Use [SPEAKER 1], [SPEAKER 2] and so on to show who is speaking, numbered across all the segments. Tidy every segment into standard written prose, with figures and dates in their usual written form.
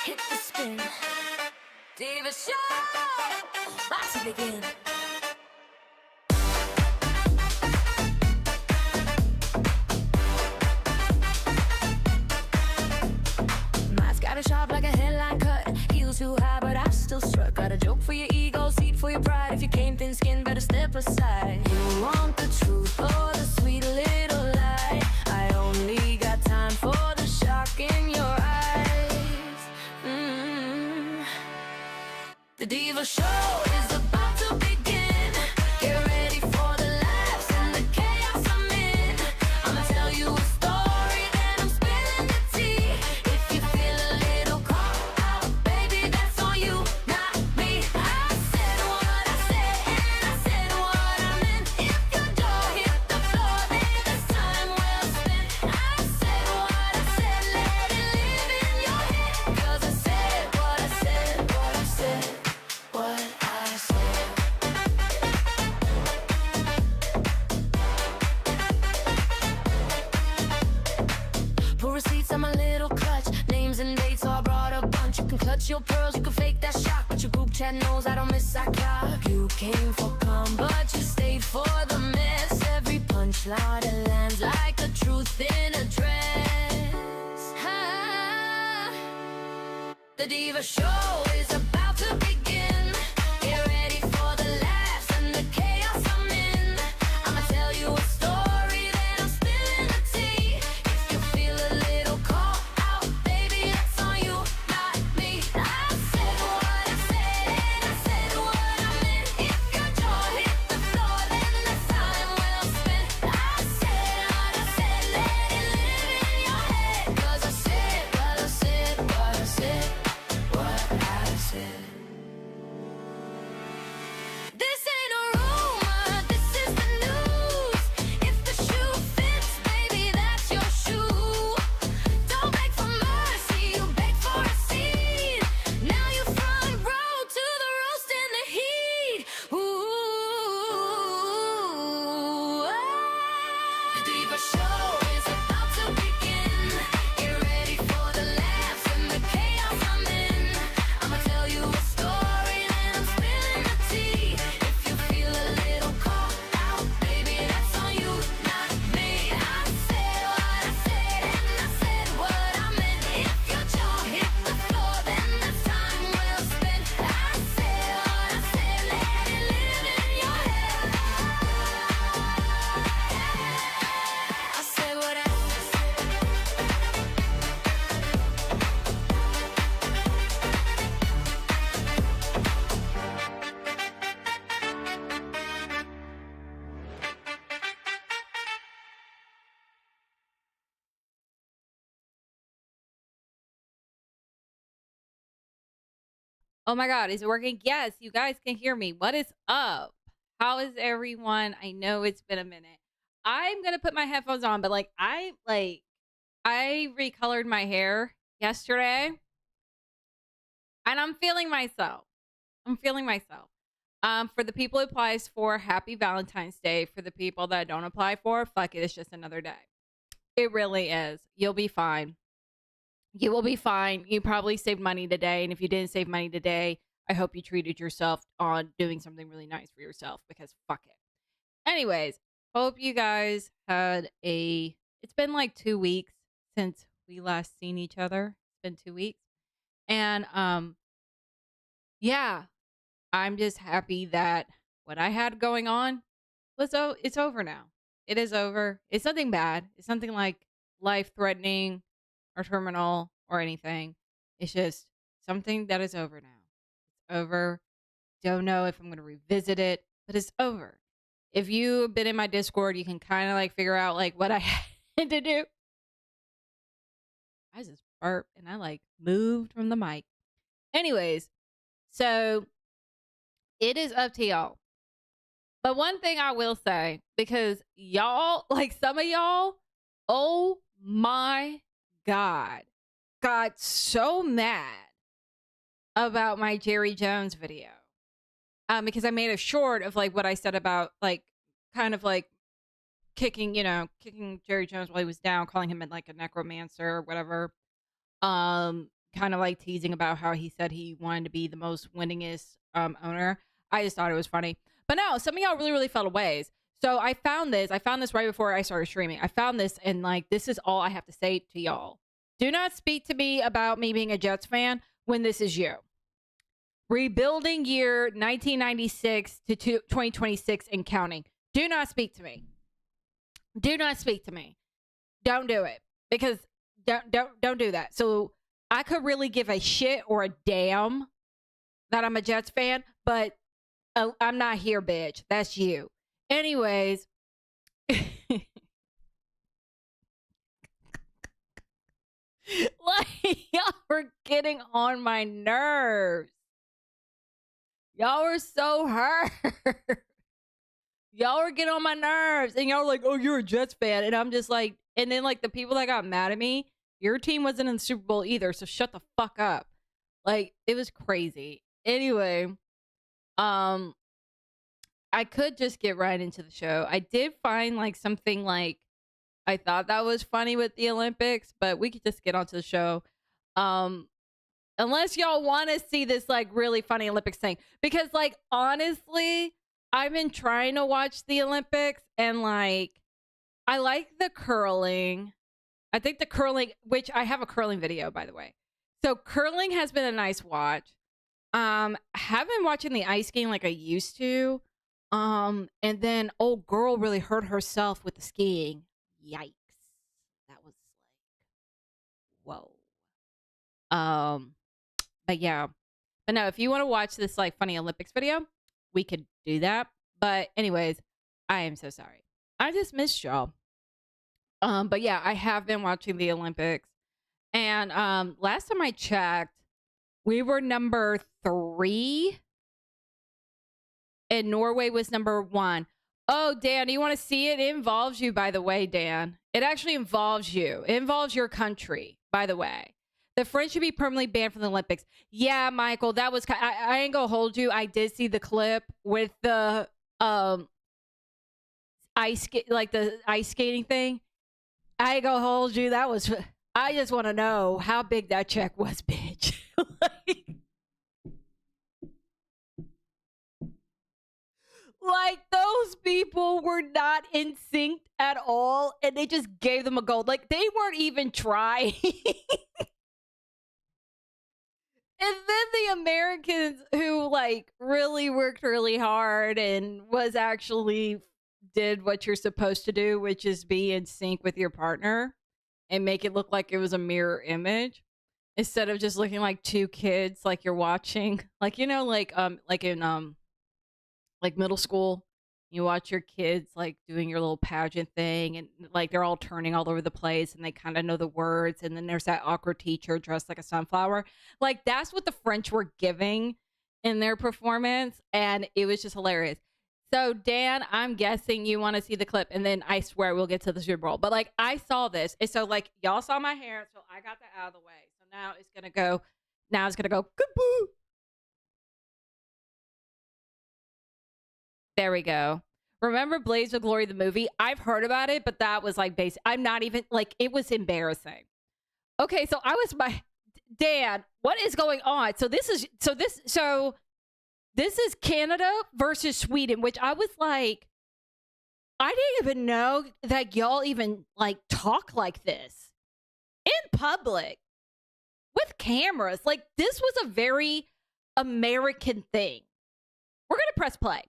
[SPEAKER 1] hit the spin. Diva Show, about to begin. Mask got a sharp like a headline cut. Heels too high, but I still struck. Got a joke for your ego, seat for your pride. If you came thin skinned, better step aside. You want the truth or the sweet little lie? I only got time for the shock in your eyes. The Diva Show is about to begin. Get ready for the laughs and the chaos I'm in. I'ma tell you a story, then I'm spilling the tea. If you feel a little caught out, baby, that's on you, not me. I said what I said, and I said what I meant. If your jaw hit the floor, then it's time well spent. I said what I said, let it live in your head. 'Cause I said what I said, what I said, what I said. Pull receipts on my little clutch. Names and dates, so I brought a bunch. You can clutch your pearls, you can fake that shock. But your group chat knows I don't miss that clock. You came for calm, but you stayed for the mess. Every punchline lands like the truth in a dress. The Diva Show is about to begin. Get ready for the laughs and the chaos I'm in. I'ma tell you a story, then I'm spilling the tea. If you feel a little caught out, baby, that's on you, not me. I said what I said, and I said what I meant. If your jaw hit the floor, then that's time well spent. I said what I said, let it live in your head. 'Cause I said what I said, what I said, what I said. This ain't a rumor, this is the news. If the shoe fits, baby, that's your shoe. Don't beg for mercy, you beg for a seat. Now you front row to the roast and the heat. Ooh, the Diva Show is about to begin. Get ready for the laughs and the chaos I'm in. I'ma tell you a story, then I'm spilling the tea. If you feel a little caught out, baby, that's on you, not me. I said what I said, and I said what I meant. If your jaw hit the floor, then that's time well spent. I said what I said, let it live in your head. I said what I
[SPEAKER 2] Oh my God, is it working? Yes, you guys can hear me. What is up? How is everyone? I know it's been a minute. I'm gonna put my headphones on, but I recolored my hair yesterday and I'm feeling myself. I'm feeling myself. For the people it applies for, happy Valentine's Day. For the people that don't apply for, fuck it, it's just another day. It really is. You'll be fine. You will be fine. You probably saved money today. And if you didn't save money today, I hope you treated yourself on doing something really nice for yourself because fuck it. Anyways, hope you guys had it's been like 2 weeks since we last seen each other. It's been 2 weeks. And yeah, I'm just happy that what I had going on it's over now. It is over. It's nothing bad. It's nothing like life threatening or terminal or anything. It's just something that is over now. It's over. Don't know if I'm going to revisit it, but it's over. If you've been in my Discord, you can kind of like figure out like what I had to do. I just burped and I like moved from the mic. Anyways, so it is up to y'all. But one thing I will say, because y'all, like some of y'all, oh my God, got so mad about my Jerry Jones video. Because I made a short of like what I said about like kind of like kicking Jerry Jones while he was down, calling him like a necromancer or whatever. kind of like teasing about how he said he wanted to be the most winningest owner. I just thought it was funny. But no, some of y'all really, really fell away. So I found this right before I started streaming. I found this, and like, this is all I have to say to y'all. Do not speak to me about me being a Jets fan when this is you. Rebuilding year 1996 to 2026 and counting. Do not speak to me. Do not speak to me. Don't do it, because don't do that. So I could really give a shit or a damn that I'm a Jets fan, but I'm not here, bitch. That's you. Anyways, like, y'all were getting on my nerves. Y'all were so hurt. Y'all were getting on my nerves. And y'all were like, oh, you're a Jets fan. And I'm just like, and then like the people that got mad at me, your team wasn't in the Super Bowl either. So shut the fuck up. Like, it was crazy. Anyway, I could just get right into the show. I did find like something like I thought that was funny with the Olympics, but we could just get onto the show. Unless y'all want to see this like really funny Olympics thing, because like honestly, I've been trying to watch the Olympics, and like I like the curling. I think the curling, which I have a curling video, by the way. So curling has been a nice watch. Haven't been watching the ice skating like I used to. And then old girl really hurt herself with the skiing. Yikes. That was like, whoa. But yeah. But no, if you want to watch this like funny Olympics video, we could do that. But anyways, I am so sorry. I just missed y'all. But yeah, I have been watching the Olympics. And last time I checked, we were number 3. And Norway was number 1. Oh, Dan, you want to see it? It involves you, by the way, Dan. It actually involves you. It involves your country, by the way. The French should be permanently banned from the Olympics. Yeah, Michael, that was... I ain't gonna hold you. I did see the clip with the ice skating thing. I ain't gonna hold you. That was... I just want to know how big that check was, bitch. Like, those people were not in sync at all, and they just gave them a gold. Like, they weren't even trying. And then the Americans who, like, really worked really hard and was actually did what you're supposed to do, which is be in sync with your partner and make it look like it was a mirror image, instead of just looking like two kids like you're watching. Like, you know, like in like middle school, you watch your kids like doing your little pageant thing, and like they're all turning all over the place and they kind of know the words, and then there's that awkward teacher dressed like a sunflower. Like, that's what the French were giving in their performance, and it was just hilarious. So Dan, I'm guessing you want to see the clip, and then I swear we'll get to the Super Bowl. But like, I saw this, and so like y'all saw my hair, so I got that out of the way. So now it's gonna go kaboo. There we go. Remember Blaze of Glory, the movie? I've heard about it, but that was like basic. I'm not even like, it was embarrassing. Okay, so Dan, what is going on? So this is Canada versus Sweden, which I was like, I didn't even know that y'all even like talk like this in public with cameras. Like, this was a very American thing. We're going to press play.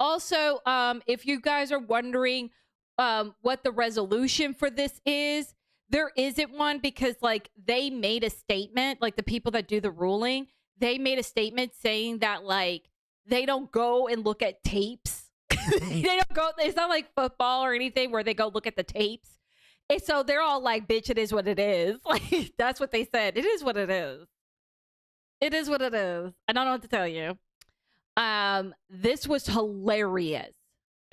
[SPEAKER 2] Also, if you guys are wondering what the resolution for this is, there isn't one, because like they made a statement, like the people that do the ruling, they made a statement saying that like they don't go and look at tapes. They don't go, it's not like football or anything where they go look at the tapes. And so they're all like, bitch, it is what it is. Like, that's what they said. It is what it is. It is what it is. I don't know what to tell you. This was hilarious.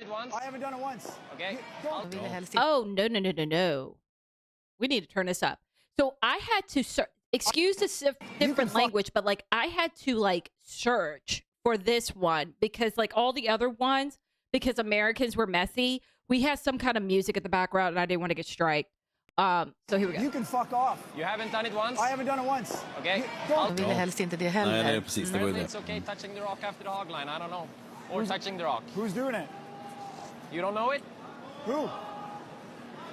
[SPEAKER 3] I haven't done it once.
[SPEAKER 4] Okay.
[SPEAKER 2] Oh, no. We need to turn this up. So I had to excuse the different language, but like I had to like search for this one, because like all the other ones, because Americans were messy, we had some kind of music at the background and I didn't want to get striked. So here we go.
[SPEAKER 3] You can fuck off.
[SPEAKER 4] You haven't done it once?
[SPEAKER 3] I haven't done it once.
[SPEAKER 4] Okay.
[SPEAKER 5] De ville helst inte det heller.
[SPEAKER 6] Nej, precis. Det var ju det.
[SPEAKER 4] It's okay touching the rock after the hog line. I don't know. Or touching the rock.
[SPEAKER 3] Who's doing it?
[SPEAKER 4] You don't know it?
[SPEAKER 3] Who?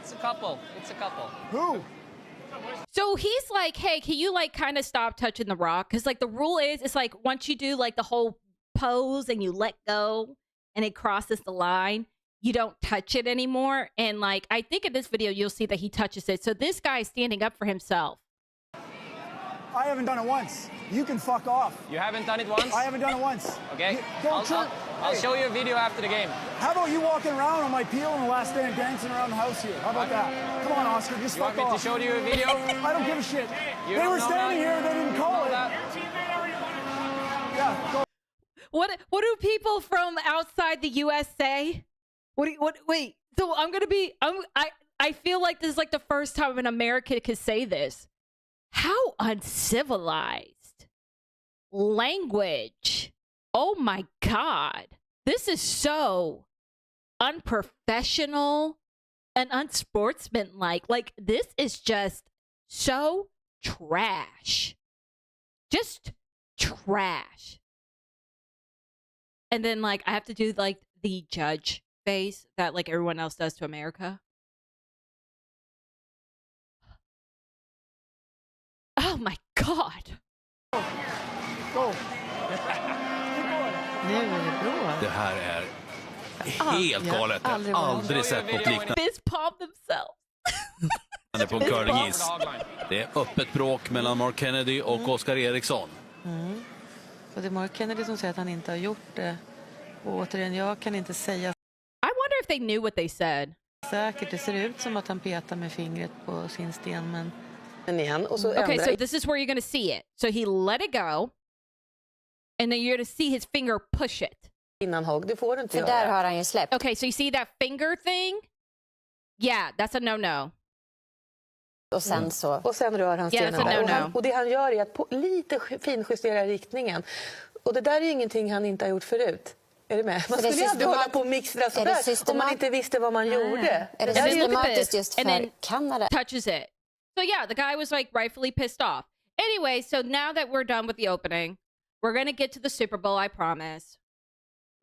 [SPEAKER 4] It's a couple. It's a couple.
[SPEAKER 3] Who?
[SPEAKER 2] So he's like, hey, can you like kind of stop touching the rock? Because like the rule is, it's like once you do like the whole pose and you let go and it crosses the line, you don't touch it anymore. And like, I think in this video, you'll see that he touches it. So this guy is standing up for himself.
[SPEAKER 3] I haven't done it once. You can fuck off.
[SPEAKER 4] You haven't done it once?
[SPEAKER 3] I haven't done it once.
[SPEAKER 4] Okay.
[SPEAKER 3] Don't
[SPEAKER 4] I'll show you a video after the game.
[SPEAKER 3] How about you walking around on my peel and the last day and dancing around the house here? How about that? Come on, Oscar, just
[SPEAKER 4] You
[SPEAKER 3] fuck
[SPEAKER 4] want me
[SPEAKER 3] off.
[SPEAKER 4] to show you a video?
[SPEAKER 3] I don't give a shit.
[SPEAKER 4] You
[SPEAKER 3] They
[SPEAKER 4] don't
[SPEAKER 3] were
[SPEAKER 4] know
[SPEAKER 3] standing
[SPEAKER 4] that?
[SPEAKER 3] here, they didn't
[SPEAKER 4] You
[SPEAKER 3] call
[SPEAKER 4] know
[SPEAKER 3] it.
[SPEAKER 4] that?
[SPEAKER 3] Yeah, go.
[SPEAKER 2] What do people from outside the US say? Wait, so I feel like this is like the first time an American could say this. How uncivilized language. Oh my God. This is so unprofessional and unsportsmanlike. Like, this is just so trash. Just trash. And then, like, I have to do, like, the judge face that, like, everyone else does to America. Oh my God.
[SPEAKER 3] Go.
[SPEAKER 5] Nu är det bra.
[SPEAKER 6] Det här är helt galet. Jag har aldrig sett något liknande
[SPEAKER 2] Fist pump themselves.
[SPEAKER 6] på en curlingiss. Det är öppet bråk mellan Mark Kennedy och Oscar Eriksson.
[SPEAKER 5] Och det är Mark Kennedy som säger att han inte har gjort det. Och återigen, jag kan inte säga
[SPEAKER 2] I wonder if they knew what they said.
[SPEAKER 5] säkert. Det ser ut som att han petar med fingret på sin sten, men
[SPEAKER 7] igen och så
[SPEAKER 2] Okay,
[SPEAKER 7] ändrar
[SPEAKER 2] so this is where you're going to see it. So he let it go. And then you're going to see his finger push it.
[SPEAKER 7] innan hugg. Det får du inte
[SPEAKER 8] För där
[SPEAKER 7] göra.
[SPEAKER 8] har han ju släppt.
[SPEAKER 2] Okay, so you see that finger thing? Yeah, that's a no-no.
[SPEAKER 8] Och sen så.
[SPEAKER 7] Och sen rör han
[SPEAKER 2] Yeah,
[SPEAKER 7] stenen
[SPEAKER 2] that's a
[SPEAKER 7] där.
[SPEAKER 2] no-no.
[SPEAKER 7] Och det han gör är att lite finjustera riktningen. Och det där är ju ingenting han inte har gjort förut. Är du med? Man
[SPEAKER 8] det
[SPEAKER 7] skulle ju aldrig
[SPEAKER 8] systemat-
[SPEAKER 7] hålla på och mixtra
[SPEAKER 8] Är
[SPEAKER 7] sådär
[SPEAKER 8] det
[SPEAKER 7] om man inte visste vad man gjorde.
[SPEAKER 8] Är det
[SPEAKER 2] Ja, det är
[SPEAKER 8] systematiskt
[SPEAKER 2] lite
[SPEAKER 8] just
[SPEAKER 2] And
[SPEAKER 8] för
[SPEAKER 2] then-
[SPEAKER 8] Kanada?
[SPEAKER 2] Touches it. So yeah, the guy was like rightfully pissed off. Anyway, so now that we're done with the opening, we're going to get to the Super Bowl, I promise.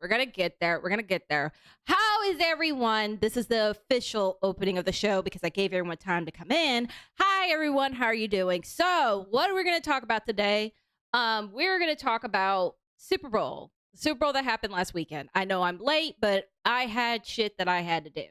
[SPEAKER 2] We're going to get there. We're going to get there. How is everyone? This is the official opening of the show because I gave everyone time to come in. Hi, everyone. How are you doing? So what are we going to talk about today? We're going to talk about Super Bowl. The Super Bowl that happened last weekend. I know I'm late, but I had shit that I had to do.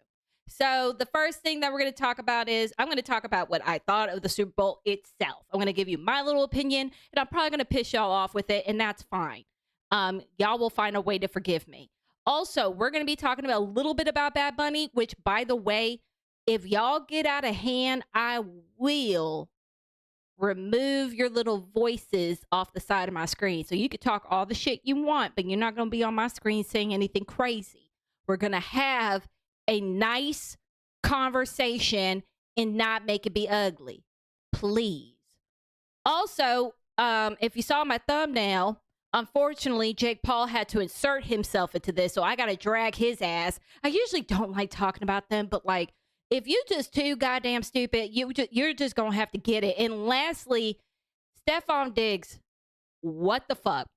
[SPEAKER 2] So the first thing that we're going to talk about is I'm going to talk about what I thought of the Super Bowl itself. I'm going to give you my little opinion, and I'm probably going to piss y'all off with it, and that's fine. Y'all will find a way to forgive me. Also, we're going to be talking about a little bit about Bad Bunny, which, by the way, if y'all get out of hand, I will remove your little voices off the side of my screen. So you can talk all the shit you want, but you're not going to be on my screen saying anything crazy. We're going to have a nice conversation and not make it be ugly. Please. Also, if you saw my thumbnail, unfortunately, Jake Paul had to insert himself into this, so I got to drag his ass. I usually don't like talking about them, but like, if you just too goddamn stupid, you're just going to have to get it. And lastly, Stefon Diggs, what the fuck?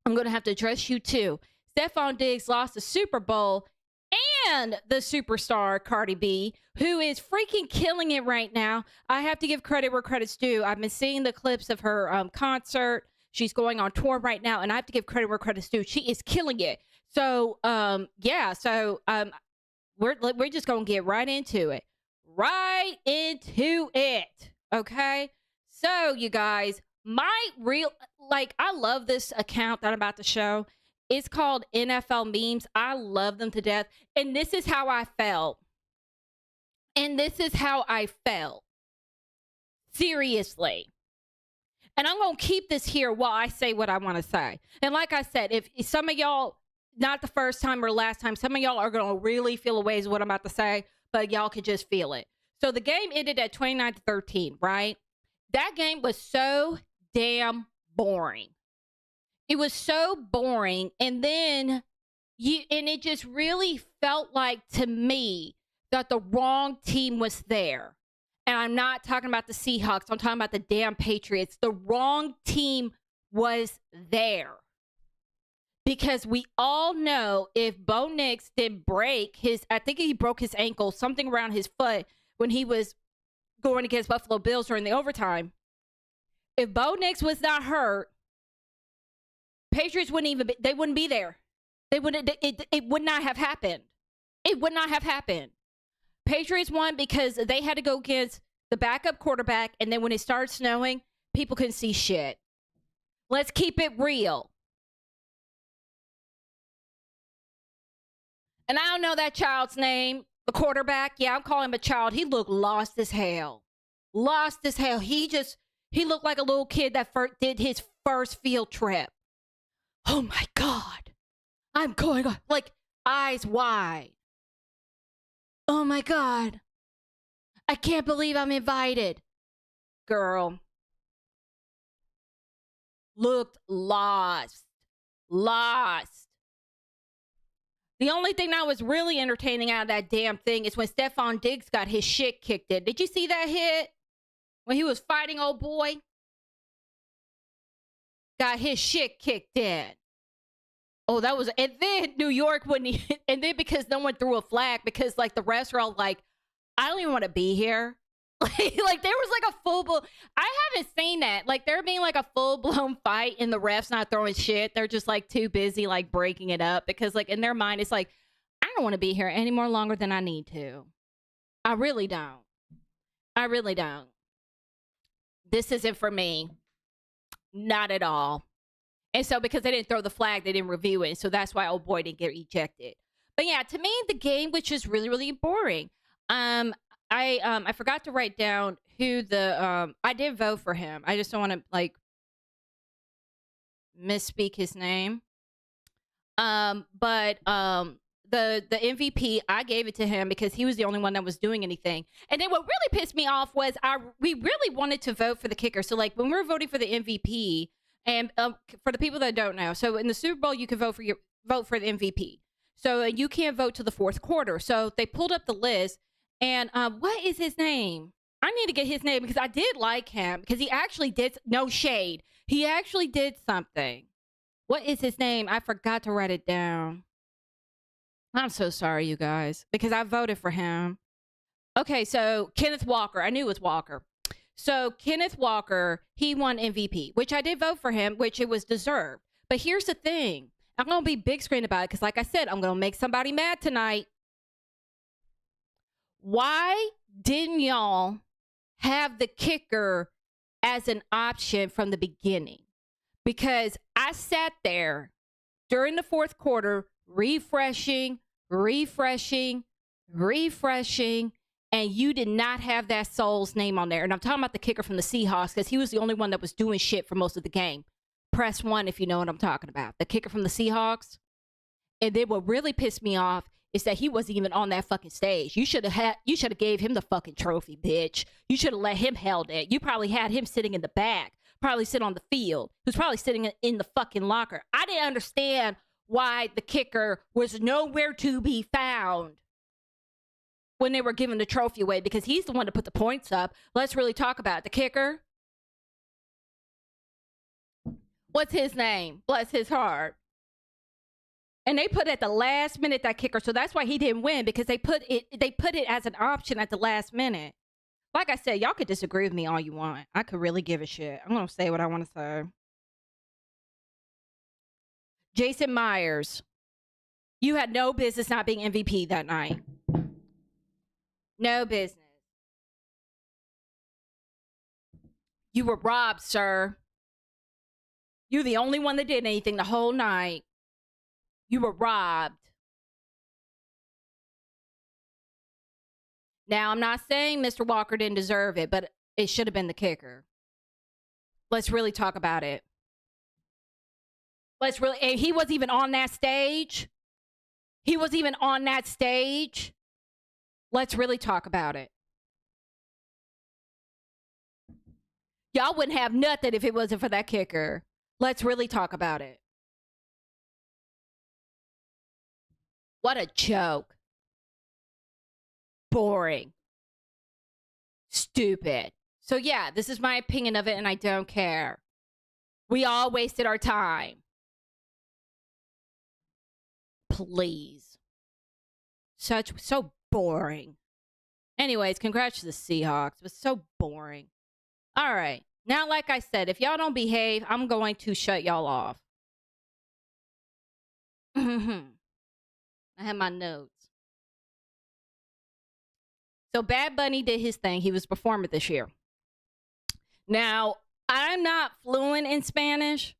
[SPEAKER 2] I'm going to have to address you too. Stefon Diggs lost the Super Bowl and the superstar Cardi B, who is freaking killing it right now. I have to give credit where credit's due. I've been seeing the clips of her concert. She's going on tour right now, and I have to give credit where credit's due. She is killing it. So, we're just going to get right into it. Right into it. Okay? So, you guys, I love this account that I'm about to show. It's called NFL Memes. I love them to death. And this is how I felt. Seriously. And I'm going to keep this here while I say what I want to say. And like I said, if some of y'all, not the first time or last time, some of y'all are going to really feel a ways what I'm about to say, but y'all could just feel it. So the game ended at 29-13, right? That game was so damn boring. It was so boring. And then it just really felt like to me that the wrong team was there. And I'm not talking about the Seahawks. I'm talking about the damn Patriots. The wrong team was there. Because we all know if Bo Nix did break his, I think he broke his ankle, something around his foot when he was going against Buffalo Bills during the overtime. If Bo Nix was not hurt, Patriots they wouldn't be there. They wouldn't, it would not have happened. It would not have happened. Patriots won because they had to go against the backup quarterback, and then when it started snowing, people couldn't see shit. Let's keep it real. And I don't know that child's name, the quarterback. Yeah, I'm calling him a child. He looked lost as hell. Lost as hell. He looked like a little kid that did his first field trip. Oh my God. I'm going on, like, eyes wide. Oh my God. I can't believe I'm invited. Girl. Looked lost. Lost. The only thing that was really entertaining out of that damn thing is when Stefon Diggs got his shit kicked in. Did you see that hit? When he was fighting old boy? Got his shit kicked in. Oh, that was, and then New York wouldn't, and then because no one threw a flag, because like the refs were all like, I don't even want to be here. Like there was like a full-blown, I haven't seen that. Like there being like a full-blown fight and the refs not throwing shit. They're just like too busy like breaking it up because like in their mind, it's like, I don't want to be here any more longer than I need to. I really don't. I really don't. This isn't for me. Not at all. And so because they didn't throw the flag, they didn't review it. So that's why old boy didn't get ejected. But yeah, to me, the game was just really, really boring. I forgot to write down who the I did vote for him. I just don't want to like misspeak his name. But the MVP, I gave it to him because he was the only one that was doing anything. And then what really pissed me off was we really wanted to vote for the kicker. So like when we were voting for the MVP, and for the people that don't know, so in the Super Bowl you can vote for the MVP. So you can't vote till the fourth quarter. So they pulled up the list, and what is his name? I need to get his name because I did like him because he actually did, no shade, he actually did something. What is his name? I forgot to write it down. I'm so sorry, you guys, because I voted for him. Okay, so Kenneth Walker. I knew it was Walker. So Kenneth Walker, he won MVP, which I did vote for him, which it was deserved. But here's the thing. I'm going to be big screen about it because like I said, I'm going to make somebody mad tonight. Why didn't y'all have the kicker as an option from the beginning? Because I sat there during the fourth quarter refreshing, and you did not have that soul's name on there. And I'm talking about the kicker from the Seahawks because he was the only one that was doing shit for most of the game. Press 1 if you know what I'm talking about. The kicker from the Seahawks. And then what really pissed me off is that he wasn't even on that fucking stage. You should have gave him the fucking trophy, bitch. You should have let him held it. You probably had him sitting in the back, probably sitting on the field. He was probably sitting in the fucking locker. I didn't understand why the kicker was nowhere to be found when they were giving the trophy away, because he's the one to put the points up. Let's really talk about it. The kicker. What's his name? Bless his heart. And they put at the last minute that kicker, so that's why he didn't win, because they put it as an option at the last minute. Like I said, y'all could disagree with me all you want. I could really give a shit. I'm gonna say what I want to say. Jason Myers, you had no business not being MVP that night. No business. You were robbed, sir. You're the only one that did anything the whole night. You were robbed. Now, I'm not saying Mr. Walker didn't deserve it, but it should have been the kicker. Let's really talk about it. And he wasn't even on that stage. He wasn't even on that stage. Let's really talk about it. Y'all wouldn't have nothing if it wasn't for that kicker. Let's really talk about it. What a joke. Boring. stupid. So yeah, this is my opinion of it, and I don't care. We all wasted our time. Please. So boring. Anyways, congrats to the Seahawks. It was so boring. All right. Now, like I said, if y'all don't behave, I'm going to shut y'all off. I have my notes. So Bad Bunny did his thing. He was performing this year. Now, I'm not fluent in Spanish,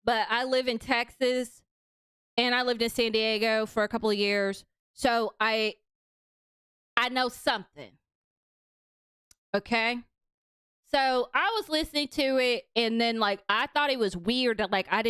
[SPEAKER 2] but I live in Texas and I lived in San Diego for a couple of years. So I know something. Okay? So I was listening to it, and then like I thought it was weird that like I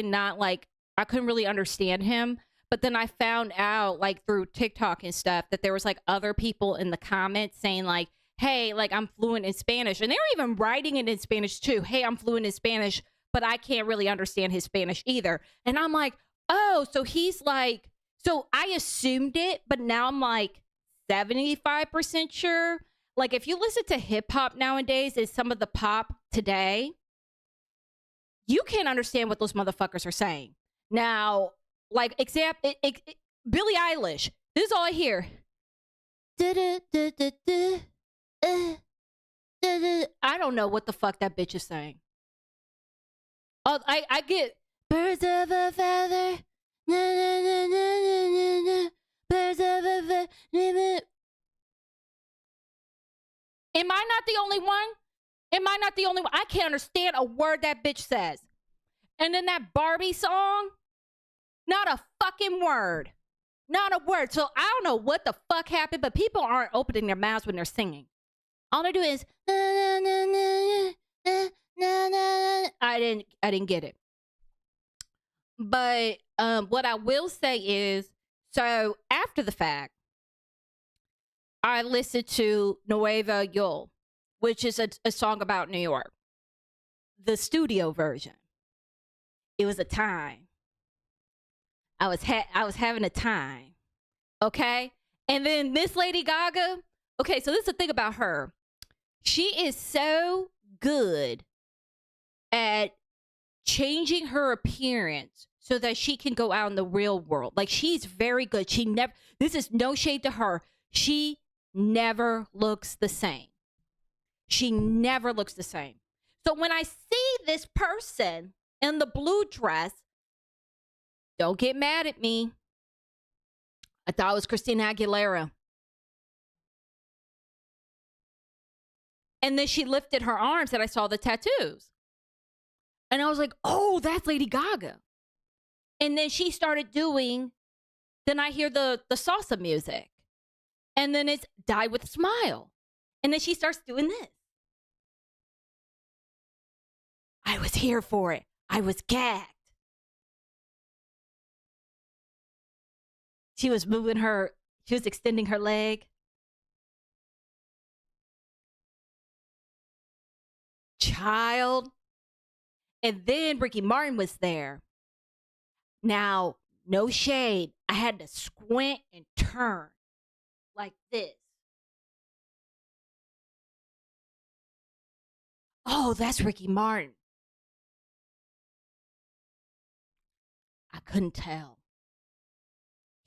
[SPEAKER 2] couldn't really understand him. But then I found out like through TikTok and stuff that there was like other people in the comments saying like, hey, like I'm fluent in Spanish. And they were even writing it in Spanish too. Hey, I'm fluent in Spanish, but I can't really understand his Spanish either. And I'm like, oh, so he's like, so I assumed it, but now I'm like 75% sure. Like if you listen to hip hop nowadays and some of the pop today, you can't understand what those motherfuckers are saying. Now, like example, Billie Eilish. This is all I hear. I don't know what the fuck that bitch is saying. Oh, I get birds of a feather. Birds of a feather. Am I not the only one? Am I not the only one? I can't understand a word that bitch says. And then that Barbie song, not a fucking word. Not a word. So I don't know what the fuck happened, but people aren't opening their mouths when they're singing. All they do is I didn't get it. But what I will say is, so after the fact, I listened to Nueva York, which is a song about New York. The studio version. It was a time. I was having a time. Okay? And then this Lady Gaga. Okay, so this is the thing about her. She is so good at changing her appearance so that she can go out in the real world. Like, she's very good. This is no shade to her. She never looks the same. She never looks the same. So when I see this person in the blue dress, don't get mad at me. I thought it was Christina Aguilera. And then she lifted her arms and I saw the tattoos. And I was like, oh, that's Lady Gaga. And then she started doing, then I hear the salsa music. And then it's Die With a Smile. And then she starts doing this. I was here for it. I was gagged. She was extending her leg. Child. And then Ricky Martin was there. Now, no shade. I had to squint and turn like this. Oh, that's Ricky Martin. I couldn't tell.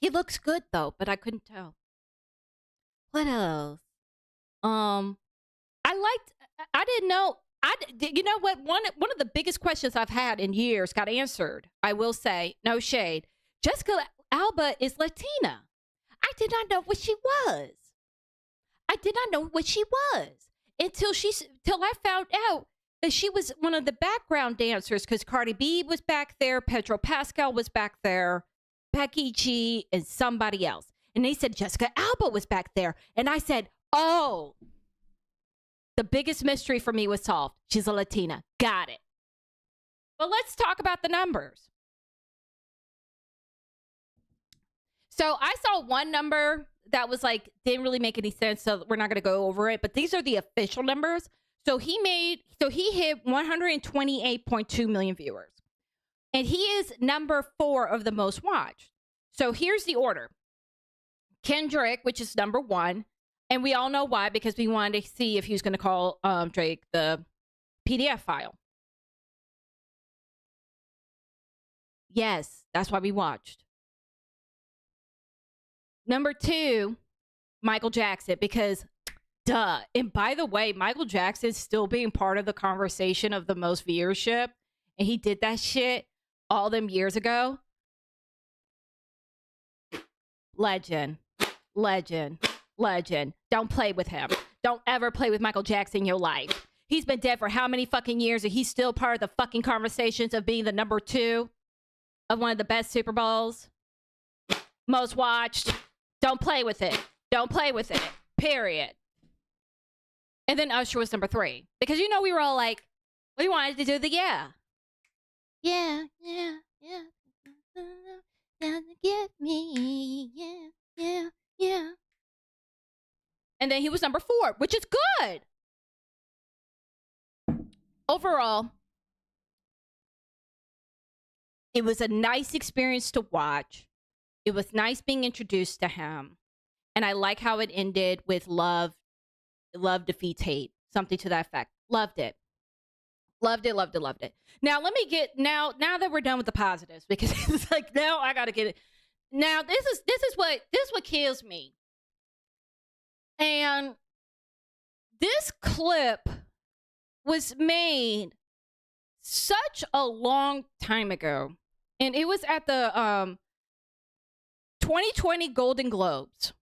[SPEAKER 2] He looks good though, but I couldn't tell. What else? I didn't know. You know what? One of the biggest questions I've had in years got answered. I will say, no shade. Jessica Alba is Latina. I did not know what she was. I did not know what she was till I found out that she was one of the background dancers because Cardi B was back there, Pedro Pascal was back there, Becky G, and somebody else. And they said Jessica Alba was back there. And I said, oh, the biggest mystery for me was solved. She's a Latina. Got it. But let's talk about the numbers. So I saw one number that was like, didn't really make any sense. So we're not going to go over it. But these are the official numbers. So he hit 128.2 million viewers. And he is number 4 of the most watched. So here's the order. Kendrick, which is number 1. And we all know why, because we wanted to see if he was going to call Drake the PDF file. Yes, that's why we watched. Number 2, Michael Jackson, because duh. And by the way, Michael Jackson's still being part of the conversation of the most viewership. And he did that shit all them years ago. Legend. Don't play with him. Don't ever play with Michael Jackson in your life. He's been dead for how many fucking years, and he's still part of the fucking conversations of being the number 2 of one of the best Super Bowls. Most watched. Don't play with it. Don't play with it. Period. And then Usher was number 3. Because, you know, we were all like, we wanted to do the yeah. Yeah. Get me. Yeah. And then he was number 4, which is good. Overall, it was a nice experience to watch. It was nice being introduced to him. And I like how it ended with love defeats hate. Something to that effect. Loved it. Loved it. Now let me get now that we're done with the positives, because it's like now I gotta get it. Now this is what kills me. And this clip was made such a long time ago. And it was at the 2020 Golden Globes.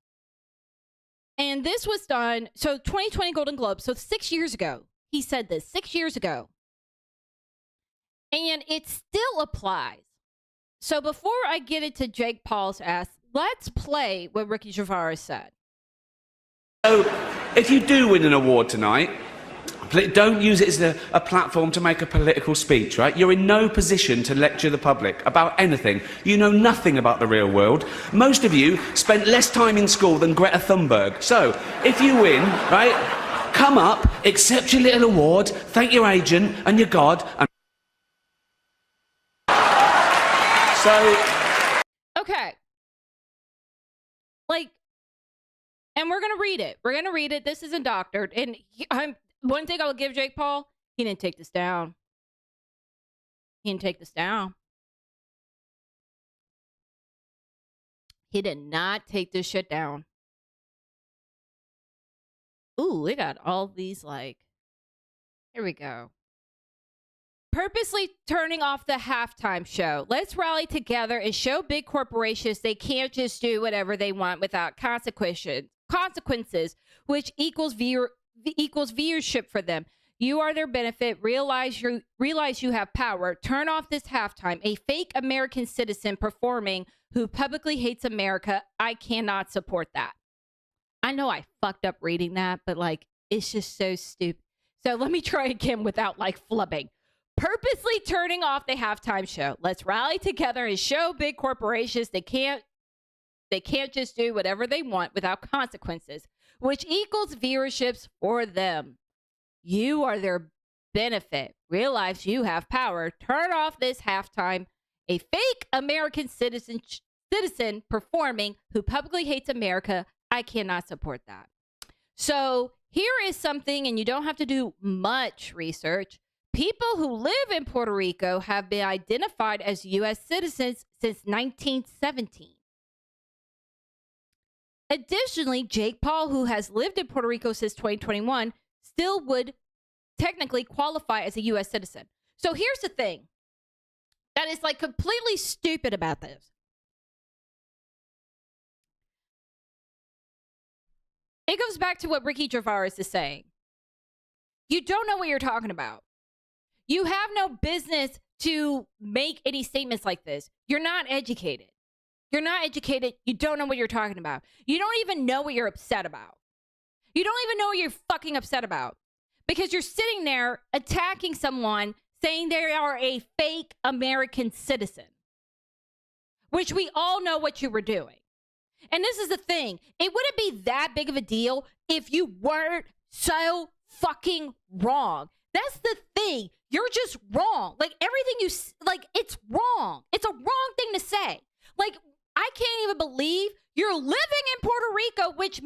[SPEAKER 2] And this was done, so 2020 Golden Globes, so 6 years ago. He said this 6 years ago. And it still applies. So before I get into Jake Paul's ass, let's play what Ricky Gervais said.
[SPEAKER 9] So, if you do win an award tonight, don't use it as a platform to make a political speech, right? You're in no position to lecture the public about anything. You know nothing about the real world. Most of you spent less time in school than Greta Thunberg. So, if you win, right, come up, accept your little award, thank your agent and your God, and... So...
[SPEAKER 2] Okay. Like, and we're going to read it. We're going to read it. This isn't doctored. And one thing I'll give Jake Paul, he didn't take this down. He didn't take this down. He did not take this shit down. Ooh, we got all these, like, here we go. Purposely turning off the halftime show. Let's rally together and show big corporations they can't just do whatever they want without consequences, which equals viewership for them. You are their benefit. Realize you have power. Turn off this halftime. A fake American citizen performing who publicly hates America. I cannot support that. I know I fucked up reading that, but like, it's just so stupid. So let me try again without like flubbing. Purposely turning off the halftime show. Let's rally together and show big corporations they can't just do whatever they want without consequences, which equals viewerships for them. You are their benefit. Realize you have power. Turn off this halftime. A fake American citizen performing who publicly hates America. I cannot support that. So here is something, and you don't have to do much research. People who live in Puerto Rico have been identified as U.S. citizens since 1917. Additionally, Jake Paul, who has lived in Puerto Rico since 2021, still would technically qualify as a U.S. citizen. So here's the thing that is like completely stupid about this. It goes back to what Ricky Gervais is saying. You don't know what you're talking about. You have no business to make any statements like this. You're not educated. You're not educated. You don't know what you're talking about. You don't even know what you're upset about. You don't even know what you're fucking upset about. Because you're sitting there attacking someone saying they are a fake American citizen. Which we all know what you were doing. And this is the thing. It wouldn't be that big of a deal if you weren't so fucking wrong. That's the thing. You're just wrong. Like everything you like, it's wrong. It's a wrong thing to say. Like, I can't even believe you're living in Puerto Rico, which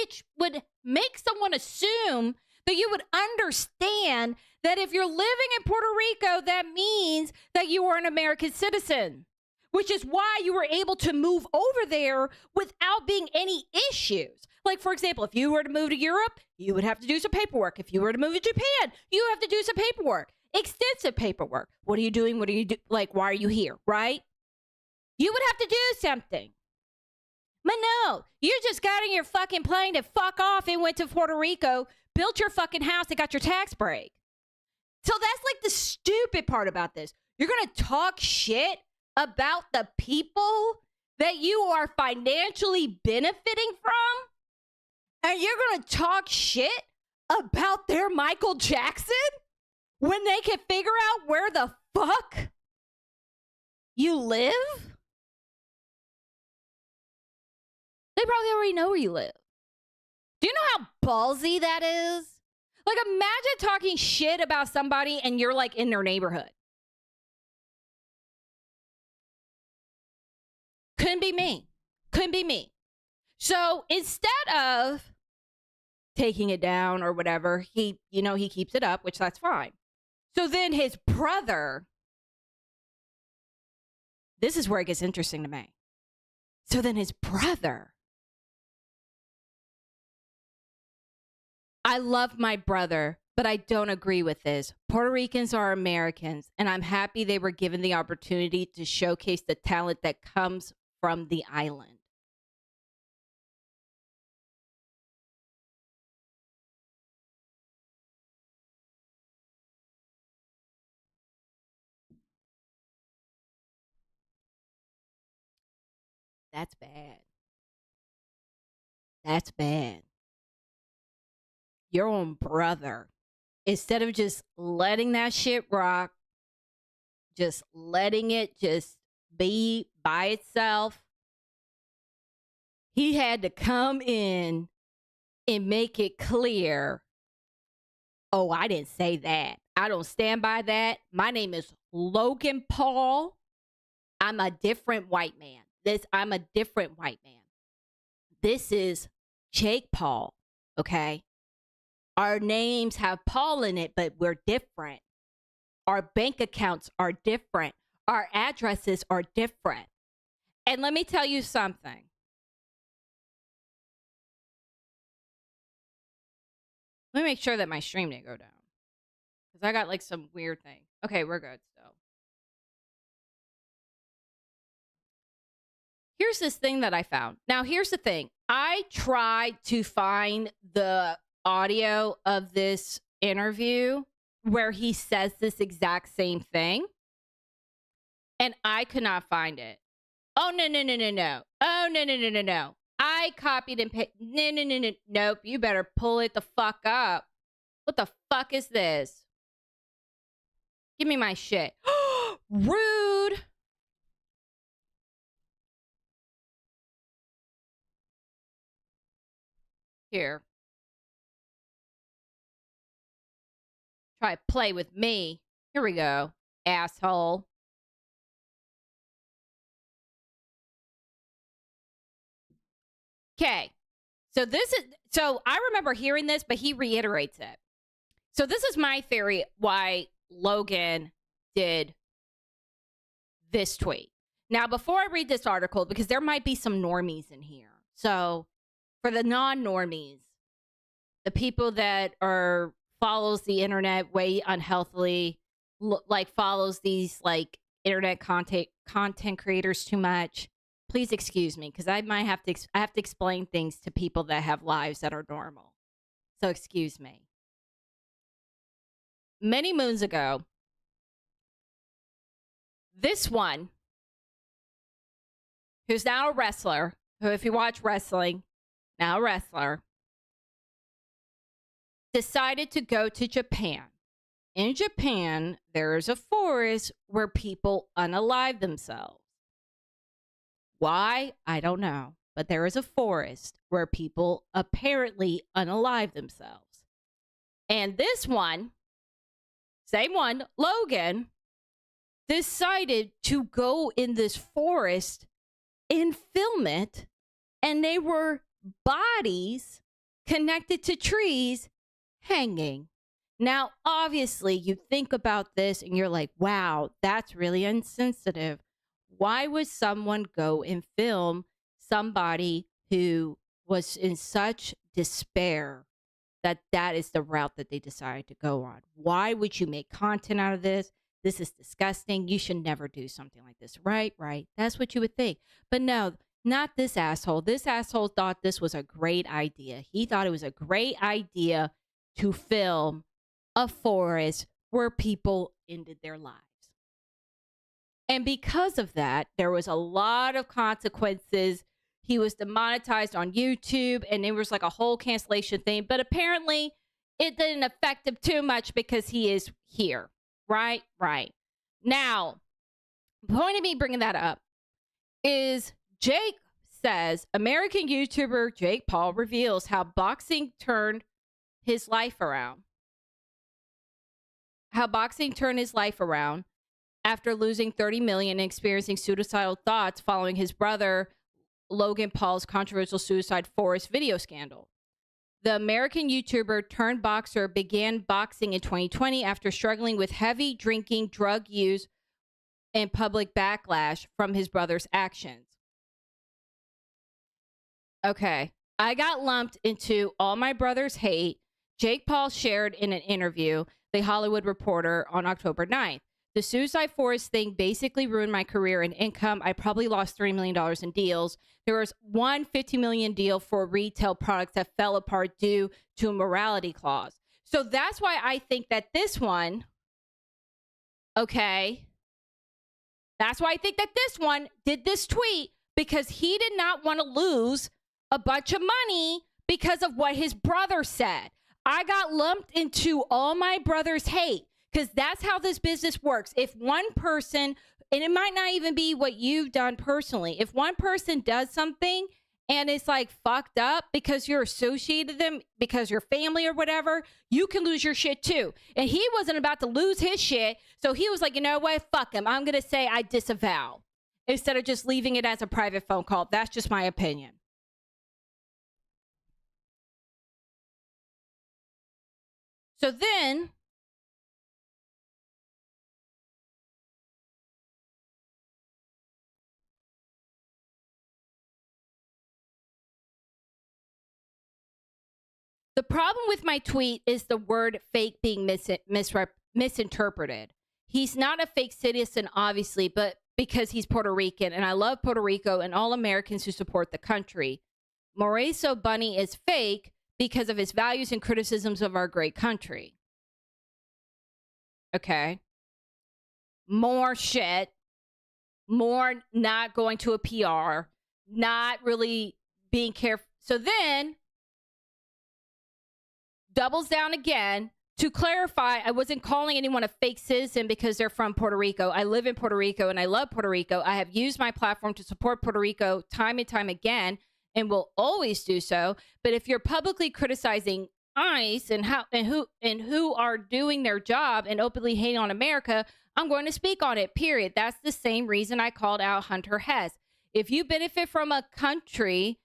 [SPEAKER 2] which would make someone assume that you would understand that if you're living in Puerto Rico, that means that you are an American citizen, which is why you were able to move over there without being any issues. Like, for example, if you were to move to Europe, you would have to do some paperwork. If you were to move to Japan, you have to do some paperwork, extensive paperwork. What are you doing? What are you do? Like, why are you here? Right? You would have to do something. But no, you just got on your fucking plane and fuck off and went to Puerto Rico, built your fucking house and got your tax break. So that's like the stupid part about this. You're going to talk shit about the people that you are financially benefiting from? And you're going to talk shit about their Michael Jackson when they can figure out where the fuck you live? They probably already know where you live. Do you know how ballsy that is? Like, imagine talking shit about somebody and you're like in their neighborhood. Couldn't be me. Couldn't be me. So instead of taking it down or whatever, he keeps it up, which that's fine. So then his brother, this is where it gets interesting to me. So then his brother, I love my brother, but I don't agree with this. Puerto Ricans are Americans, and I'm happy they were given the opportunity to showcase the talent that comes from the island. That's bad. That's bad. Your own brother, instead of just letting that shit rock, just letting it just be by itself, he had to come in and make it clear, oh, I didn't say that. I don't stand by that. My name is Logan Paul. I'm a different white man. I'm a different white man. This is Jake Paul, okay? Our names have Paul in it, but we're different. Our bank accounts are different. Our addresses are different. And let me tell you something. Let me make sure that my stream didn't go down, because I got like some weird thing. Okay, we're good still. Here's this thing that I found. Now, here's the thing. I tried to find the audio of this interview where he says this exact same thing, and I could not find it. Oh, no. Oh, no. I copied and pasted. No. Nope, you better pull it the fuck up. What the fuck is this? Give me my shit. Rude. Here. Try to play with me. Here we go, asshole. Okay. So I remember hearing this, but he reiterates it. So this is my theory why Logan did this tweet. Now, before I read this article, because there might be some normies in here. So for the non-normies, the people that follows the internet way unhealthily, like follows these like internet content creators too much, please excuse me, because I have to explain things to people that have lives that are normal. So excuse me. Many moons ago, this one, who's now a wrestler, who, if you watch wrestling, now a wrestler, decided to go to Japan. In Japan, there is a forest where people unalive themselves. Why? I don't know. But there is a forest where people apparently unalive themselves. And this one, same one, Logan, decided to go in this forest and film it. And they were bodies connected to trees hanging. Now, obviously, you think about this and you're like, wow, that's really insensitive. Why would someone go and film somebody who was in such despair that is the route that they decided to go on? Why would you make content out of this? This is disgusting. You should never do something like this. Right. That's what you would think. But no, not this asshole. This asshole thought this was a great idea. He thought it was a great idea to film a forest where people ended their lives. And because of that, there was a lot of consequences. He was demonetized on YouTube, and it was like a whole cancellation thing. But apparently, it didn't affect him too much because he is here. Right. Now, the point of me bringing that up is Jake says American YouTuber Jake Paul reveals how boxing turned his life around. After losing $30 million and experiencing suicidal thoughts following his brother Logan Paul's controversial suicide forest video scandal. The American YouTuber turned boxer began boxing in 2020 after struggling with heavy drinking, drug use, and public backlash from his brother's actions. Okay, I got lumped into all my brother's hate. Jake Paul shared in an interview, The Hollywood Reporter, on October 9th. The suicide forest thing basically ruined my career and income. I probably lost $3 million in deals. There was one $50 million deal for retail products that fell apart due to a morality clause. So that's why I think that this one, okay, that's why I think that this one did this tweet, because he did not want to lose a bunch of money because of what his brother said. I got lumped into all my brother's hate. Because that's how this business works. If one person, and it might not even be what you've done personally, if one person does something and it's like fucked up because you're associated them, because your family or whatever, you can lose your shit too. And he wasn't about to lose his shit. So he was like, you know what? Fuck him. I'm going to say I disavow instead of just leaving it as a private phone call. That's just my opinion. So then, the problem with my tweet is the word fake being misinterpreted. He's not a fake citizen, obviously, but because he's Puerto Rican, and I love Puerto Rico and all Americans who support the country. Mauricio Bunny is fake because of his values and criticisms of our great country. Okay. More shit. More not going to a PR. Not really being careful. So then, doubles down again. To clarify, I wasn't calling anyone a fake citizen because they're from Puerto Rico. I live in Puerto Rico and I love Puerto Rico. I have used my platform to support Puerto Rico time and time again and will always do so. But if you're publicly criticizing ICE and who are doing their job and openly hating on America, I'm going to speak on it, period. That's the same reason I called out Hunter Hess. If you benefit from a country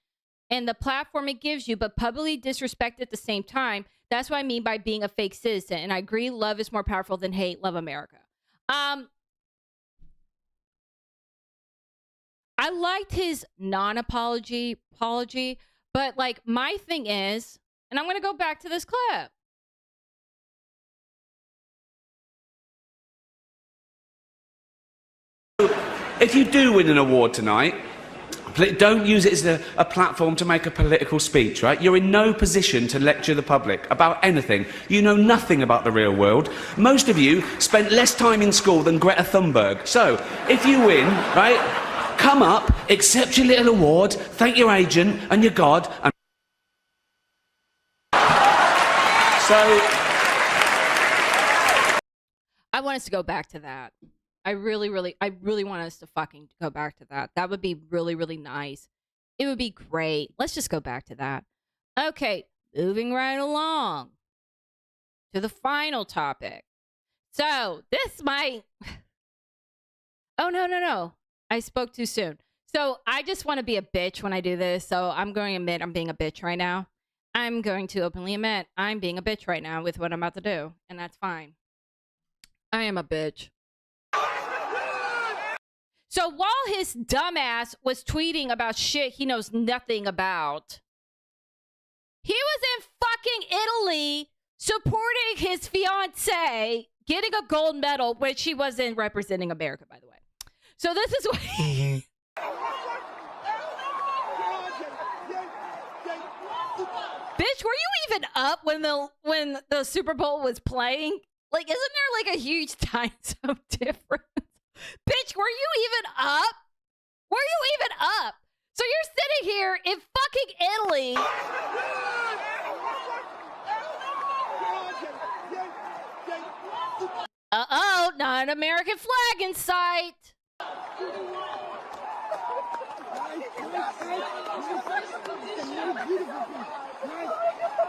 [SPEAKER 2] and the platform it gives you, but publicly disrespect at the same time, that's what I mean by being a fake citizen. And I agree, love is more powerful than hate. Love America. I liked his non-apology, but like my thing is, and I'm going to go back to this clip.
[SPEAKER 9] If you do win an award tonight, don't use it as a platform to make a political speech, right? You're in no position to lecture the public about anything. You know nothing about the real world. Most of you spent less time in school than Greta Thunberg. So, if you win, right, come up, accept your little award, thank your agent and your God, and... So...
[SPEAKER 2] I want us to go back to that. I really want us to fucking go back to that. That would be really, really nice. It would be great. Let's just go back to that. Okay, moving right along to the final topic. So this might... Oh, no. I spoke too soon. So I just want to be a bitch when I do this. So I'm going to admit I'm being a bitch right now. I'm going to openly admit I'm being a bitch right now with what I'm about to do, and that's fine. I am a bitch. So while his dumbass was tweeting about shit he knows nothing about, he was in fucking Italy supporting his fiance, getting a gold medal, which he wasn't representing America, by the way. So this is what Bitch, were you even up when the Super Bowl was playing? Like, isn't there like a huge time zone difference? Bitch, were you even up? Were you even up? So you're sitting here in fucking Italy. Uh-oh, not an American flag in sight.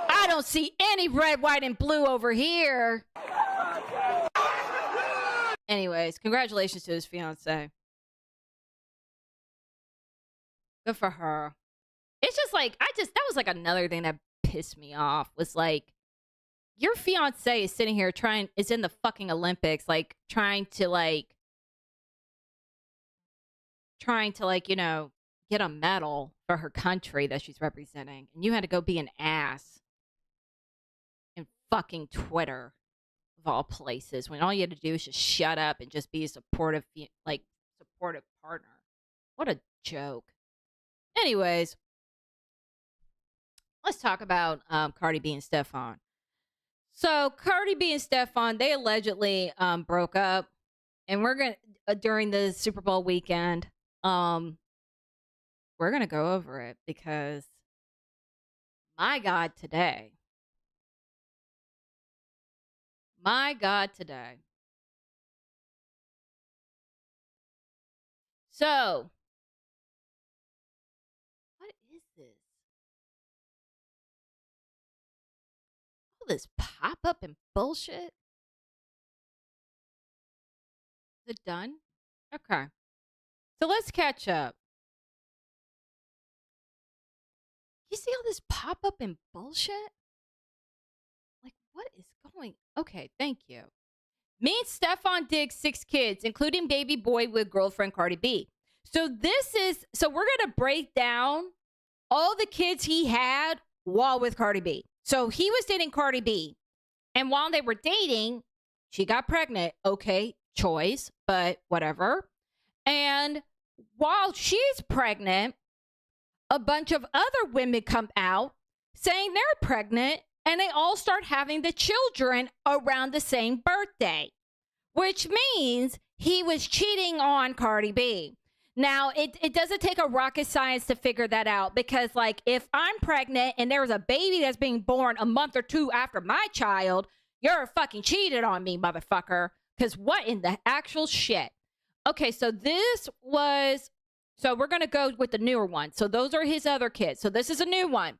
[SPEAKER 2] I don't see any red, white, and blue over here. Anyways, congratulations to his fiance. Good for her. It's just like, that was like another thing that pissed me off was like, your fiance is sitting here is in the fucking Olympics, like trying to you know, get a medal for her country that she's representing. And you had to go be an ass in fucking Twitter, of all places, when all you had to do is just shut up and just be a supportive partner. What a joke. Anyways, let's talk about Cardi B and Stefon. So Cardi B and Stefon, they allegedly broke up, and we're gonna during the Super Bowl weekend. We're gonna go over it because, my God, today. So, what is this? All this pop up and bullshit. Is it done? Okay. So let's catch up. You see all this pop up and bullshit? Like, what is going? Okay, thank you. Me and Stefon dig 6 kids, including baby boy with girlfriend Cardi B. So we're going to break down all the kids he had while with Cardi B. So he was dating Cardi B. And while they were dating, she got pregnant. Okay, choice, but whatever. And while she's pregnant, a bunch of other women come out saying they're pregnant, and they all start having the children around the same birthday, which means he was cheating on Cardi B. Now, it doesn't take a rocket science to figure that out, because, like, if I'm pregnant and there's a baby that's being born a month or 2 after my child, you're fucking cheated on me, motherfucker. Because what in the actual shit? Okay, so we're going to go with the newer one. So those are his other kids. So this is a new one.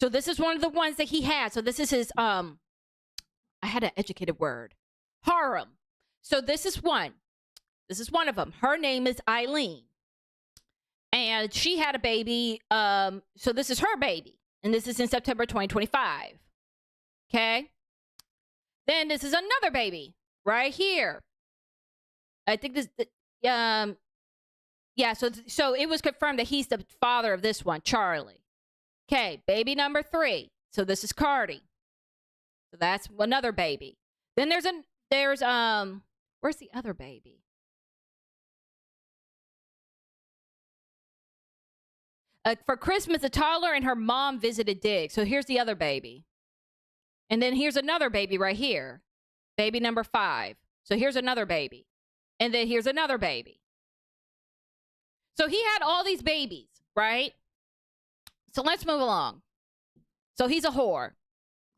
[SPEAKER 2] So this is one of the ones that he had. So this is his, I had an educated word. Harem. So this is one. This is one of them. Her name is Eileen. And she had a baby. So this is her baby. And this is in September 2025. Okay. Then this is another baby right here. I think this, yeah, so it was confirmed that he's the father of this one, Charlie. Okay, baby number 3. So this is Cardi. So that's another baby. Then there's where's the other baby? For Christmas, a toddler and her mom visited Dig. So here's the other baby. And then here's another baby right here. Baby number 5. So here's another baby. And then here's another baby. So he had all these babies, right? So let's move along. So he's a whore.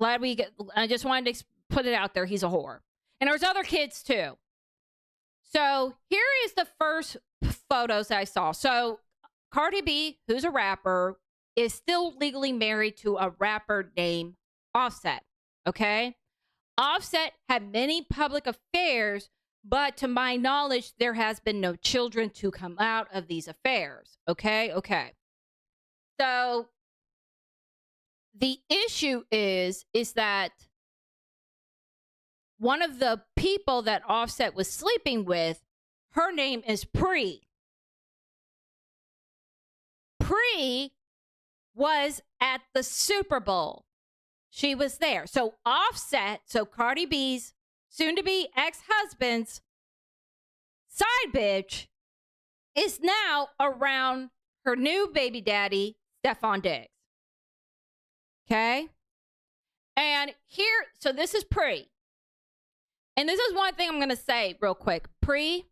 [SPEAKER 2] I just wanted to put it out there. He's a whore. And there's other kids too. So here is the first photos I saw. So Cardi B, who's a rapper, is still legally married to a rapper named Offset. Okay? Offset had many public affairs, but to my knowledge, there has been no children to come out of these affairs. Okay? Okay. So the issue is that one of the people that Offset was sleeping with, her name is Pre. Pre was at the Super Bowl. She was there. So Offset, so Cardi B's soon-to-be ex-husband's side bitch, is now around her new baby daddy, Stefon Diggs. Okay? And here, so this is Pre. And this is one thing I'm going to say real quick. Pre,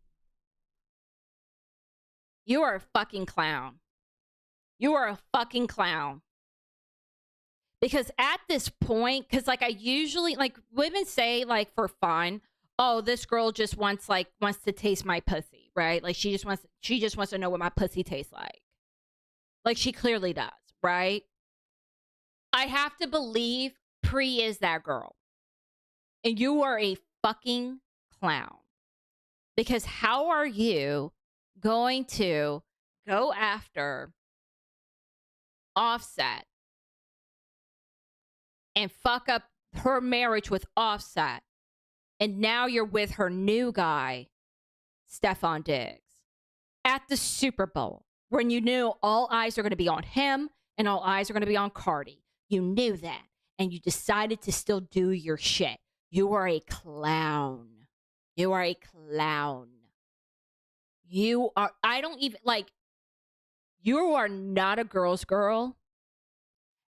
[SPEAKER 2] you are a fucking clown. You are a fucking clown. Because at this point, because like I usually, like women say like for fun, oh, this girl just wants to taste my pussy, right? Like she just wants to know what my pussy tastes like. Like she clearly does, right? I have to believe Pre is that girl. And you are a fucking clown. Because how are you going to go after Offset and fuck up her marriage with Offset, and now you're with her new guy, Stefon Diggs, at the Super Bowl, when you knew all eyes are going to be on him and all eyes are going to be on Cardi. You knew that, and you decided to still do your shit. You are a clown. You are a clown. You are, I don't even, like, you are not a girl's girl.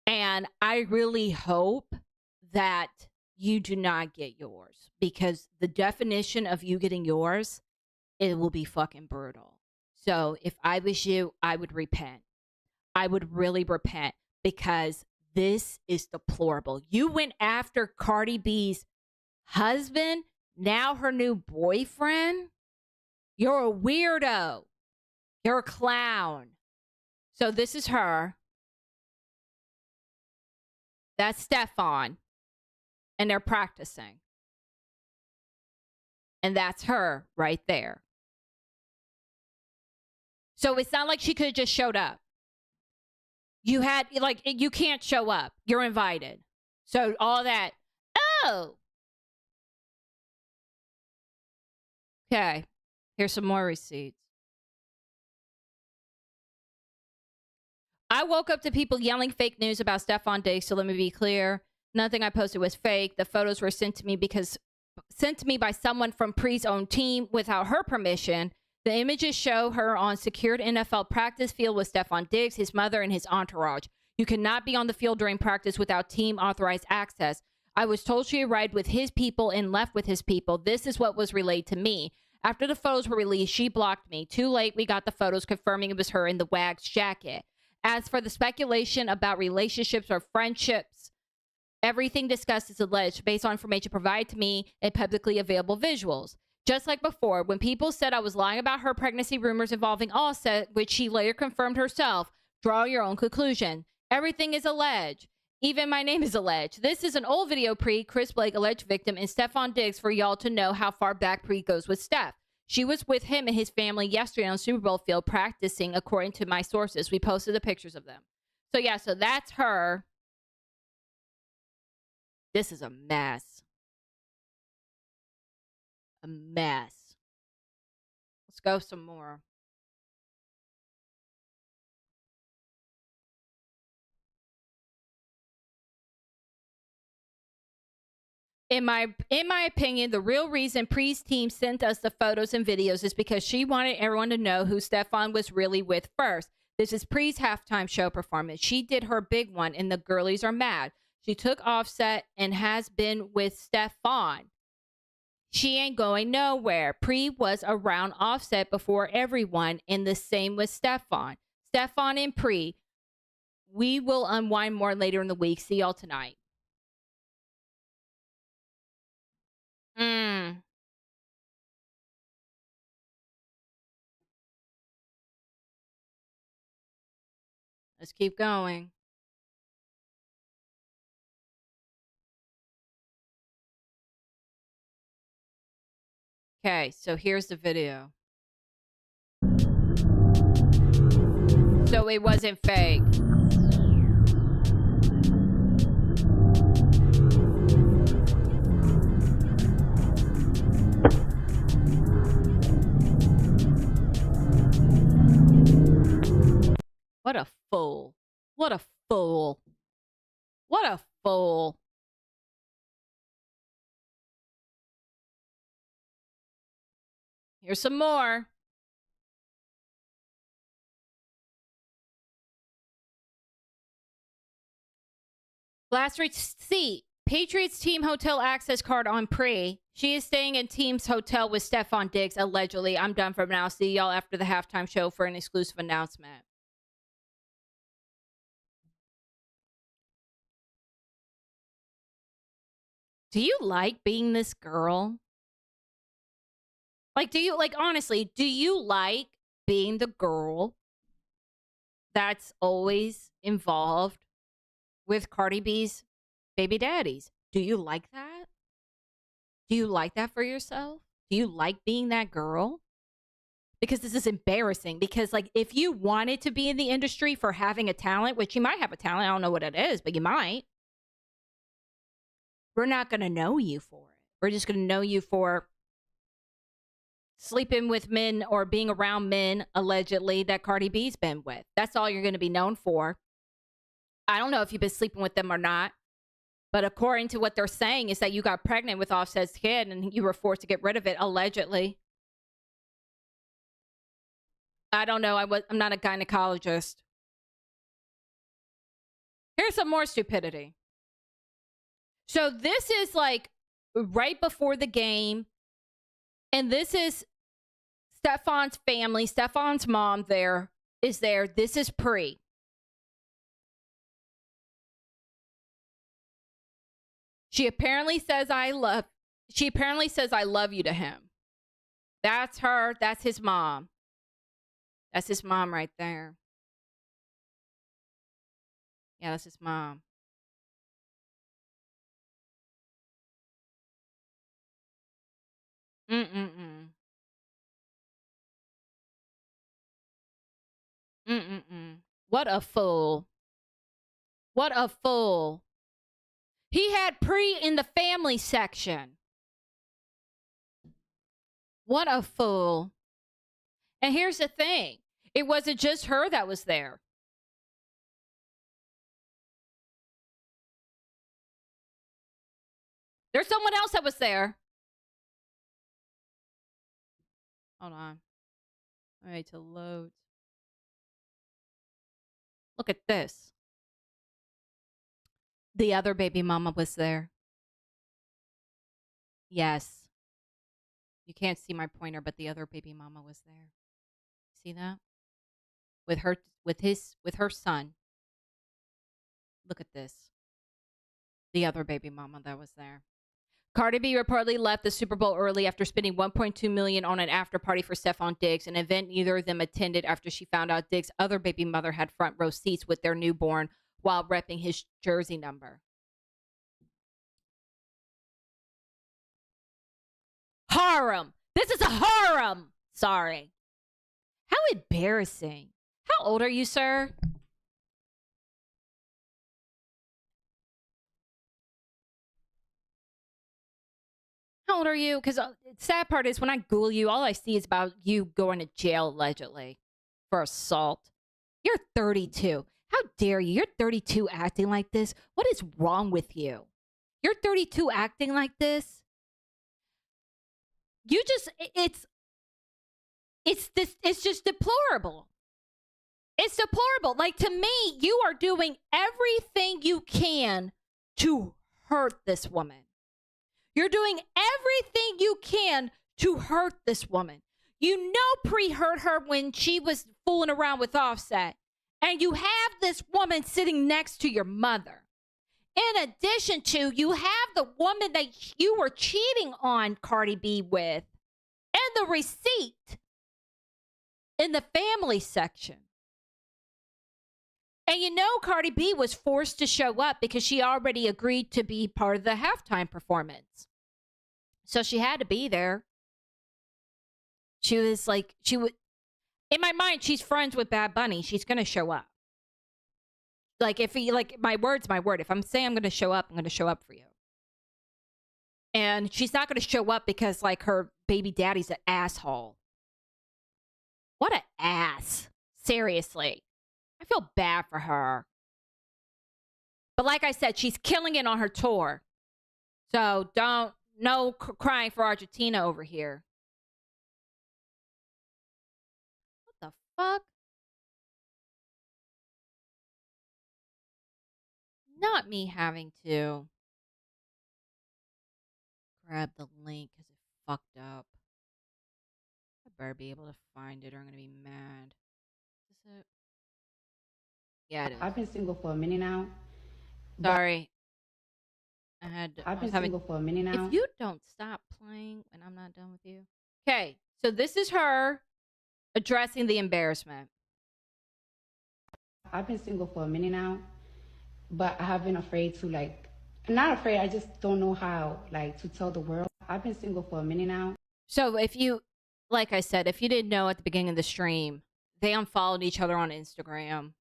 [SPEAKER 2] And I really hope that you do not get yours, because the definition of you getting yours, it will be fucking brutal. So if I was you, I would repent. I would really repent, because this is deplorable. You went after Cardi B's husband, now her new boyfriend. You're a weirdo. You're a clown. So this is her. That's Stefon. And they're practicing. And that's her right there. So it's not like she could have just showed up. You had, like, you can't show up. You're invited. So all that. Oh. Okay. Here's some more receipts. I woke up to people yelling fake news about Stefon Diggs, so let me be clear. Nothing I posted was fake. The photos were sent to me by someone from Pre's own team without her permission. The images show her on secured NFL practice field with Stefon Diggs, his mother, and his entourage. You cannot be on the field during practice without team authorized access. I was told she arrived with his people and left with his people. This is what was relayed to me. After the photos were released, she blocked me. Too late, we got the photos confirming it was her in the Wags jacket. As for the speculation about relationships or friendships, everything discussed is alleged based on information provided to me and publicly available visuals. Just like before, when people said I was lying about her pregnancy rumors involving Offset, which she later confirmed herself, draw your own conclusion. Everything is alleged. Even my name is alleged. This is an old video Chris Blake, alleged victim, and Stefon Diggs for y'all to know how far back Pre goes with Steph. She was with him and his family yesterday on Super Bowl field practicing, according to my sources. We posted the pictures of them. So yeah, so that's her. This is a mess. A mess. Let's go some more. In my opinion, the real reason Pre's team sent us the photos and videos is because she wanted everyone to know who Stefon was really with first. This is Pre's halftime show performance. She did her big one, and the girlies are mad. She took Offset and has been with Stefon. She ain't going nowhere. Pre was around Offset before everyone, and the same with Stefon. Stefon and Pre. We will unwind more later in the week. See y'all tonight. Let's keep going. Okay, so here's the video. So it wasn't fake. fool. Here's some more. Last receipt. Patriots team hotel access card on Pre. She is staying in team's hotel with Stefon Diggs, allegedly. I'm done for now. See y'all after the halftime show for an exclusive announcement. Do you like being this girl? Like, honestly, do you like being the girl that's always involved with Cardi B's baby daddies? Do you like that? Do you like that for yourself? Do you like being that girl? Because this is embarrassing. Because, like, if you wanted to be in the industry for having a talent, which you might have a talent, I don't know what it is, but you might. We're not going to know you for it. We're just going to know you for sleeping with men or being around men, allegedly, that Cardi B's been with. That's all you're going to be known for. I don't know if you've been sleeping with them or not. But according to what they're saying is that you got pregnant with Offset's kid and you were forced to get rid of it, allegedly. I don't know. I'm not a gynecologist. Here's some more stupidity. So this is like right before the game. And this is Stefon's family. Stefon's mom is there. This is Pre. She apparently says I love you to him. That's her. That's his mom. That's his mom right there. Yeah, that's his mom. Mm-mm-mm. Mm-mm-mm. What a fool. What a fool. He had Pre in the family section. What a fool. And here's the thing. It wasn't just her that was there. There's someone else that was there. Hold on. All right, to load. Look at this. The other baby mama was there. Yes. You can't see my pointer, but the other baby mama was there. See that? With her son. Look at this. The other baby mama that was there. Cardi B reportedly left the Super Bowl early after spending $1.2 million on an after party for Stefon Diggs, an event neither of them attended after she found out Diggs' other baby mother had front row seats with their newborn while repping his jersey number. Harem. This is a harem. Sorry. How embarrassing. How old are you, sir? How old are you? Because the sad part is when I Google you, all I see is about you going to jail allegedly for assault. You're 32. How dare you? You're 32 acting like this. What is wrong with you? You're 32 acting like this. You just, it's just deplorable. It's deplorable. Like, to me, you are doing everything you can to hurt this woman. You're doing everything you can to hurt this woman. You know Pre hurt her when she was fooling around with Offset. And you have this woman sitting next to your mother. In addition to, you have the woman that you were cheating on Cardi B with. And the receipt in the family section. And you know Cardi B was forced to show up because she already agreed to be part of the halftime performance. So she had to be there. She was like, in my mind, she's friends with Bad Bunny. She's going to show up. Like, my word's my word. If I'm saying I'm going to show up, I'm going to show up for you. And she's not going to show up because, like, her baby daddy's an asshole. What an ass. Seriously. I feel bad for her. But like I said, she's killing it on her tour. So no crying for Argentina over here. What the fuck? Not me having to grab the link because it fucked up. I better be able to find it or I'm going to be mad. Is this it? Yeah, it is.
[SPEAKER 10] I've been single for a minute now.
[SPEAKER 2] Sorry.
[SPEAKER 10] I've been single for a minute now.
[SPEAKER 2] If you don't stop playing when I'm not done with you. Okay, so this is her addressing the embarrassment.
[SPEAKER 10] I've been single for a minute now, but I have been afraid to not afraid, I just don't know how to tell the world. I've been single for a minute now.
[SPEAKER 2] So if you, like I said, if you didn't know at the beginning of the stream, they unfollowed each other on Instagram.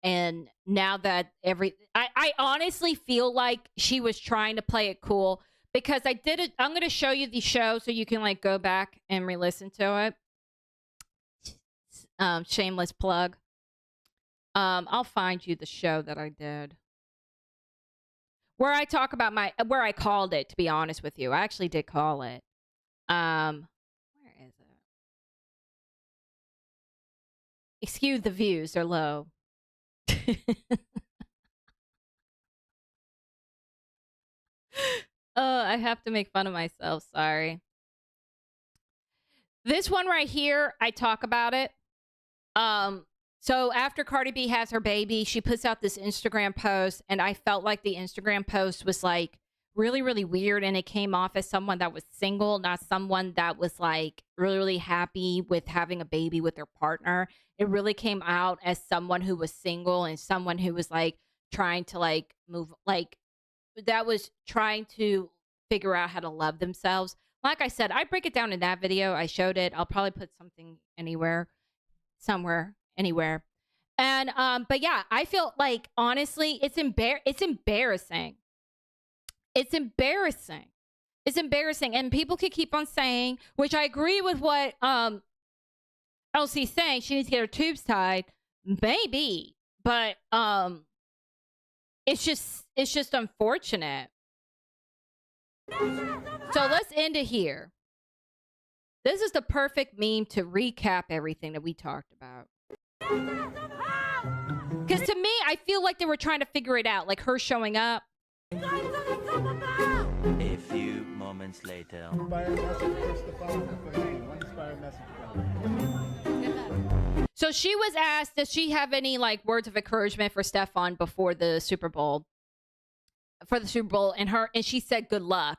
[SPEAKER 2] And now that I honestly feel like she was trying to play it cool because I did it. I'm going to show you the show so you can go back and re-listen to it. Shameless plug. I'll find you the show that I did where I talk about where I called it, to be honest with you. I actually did call it. Where is it? Excuse the views, they're low. Oh, I have to make fun of myself. Sorry. This one right here, I talk about it. So after Cardi B has her baby, she puts out this Instagram post, and I felt like the Instagram post was really, really weird, and it came off as someone that was single, not someone that was really, really happy with having a baby with their partner. It really came out as someone who was single and someone who was trying to move, that was trying to figure out how to love themselves. Like I said, I break it down in that video. I showed it. I'll probably put something somewhere, anywhere. And, but yeah, I feel honestly, it's embarrassing. It's embarrassing. It's embarrassing. And people can keep on saying, which I agree with what Elsie's saying, she needs to get her tubes tied. Maybe. But it's just unfortunate. So let's end it here. This is the perfect meme to recap everything that we talked about. Because to me, I feel like they were trying to figure it out, her showing up.
[SPEAKER 11] A few moments later.
[SPEAKER 2] So she was asked, does she have any words of encouragement for Stefon before the Super Bowl? For the Super Bowl, and she said good luck.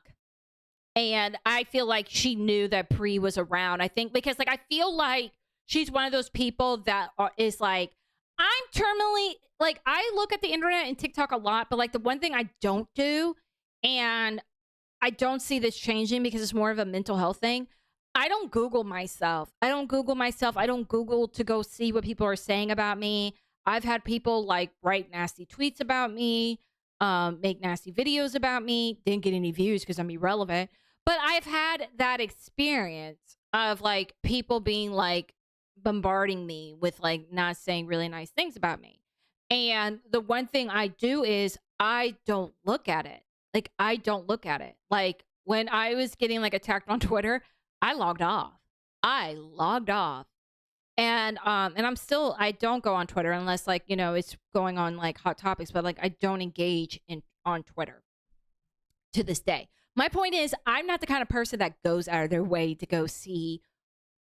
[SPEAKER 2] And I feel like she knew that Pri was around. I think because I feel like she's one of those people that is I'm terminally I look at the internet and TikTok a lot, but the one thing I don't do, and I don't see this changing because it's more of a mental health thing. I don't Google myself. I don't Google to go see what people are saying about me. I've had people write nasty tweets about me, make nasty videos about me. Didn't get any views because I'm irrelevant. But I've had that experience of people being bombarding me with not saying really nice things about me. And the one thing I do is I don't look at it. I don't look at it. When I was getting attacked on Twitter, I logged off. And I'm still, I don't go on Twitter unless it's going on hot topics, but I don't engage on Twitter to this day. My point is, I'm not the kind of person that goes out of their way to go see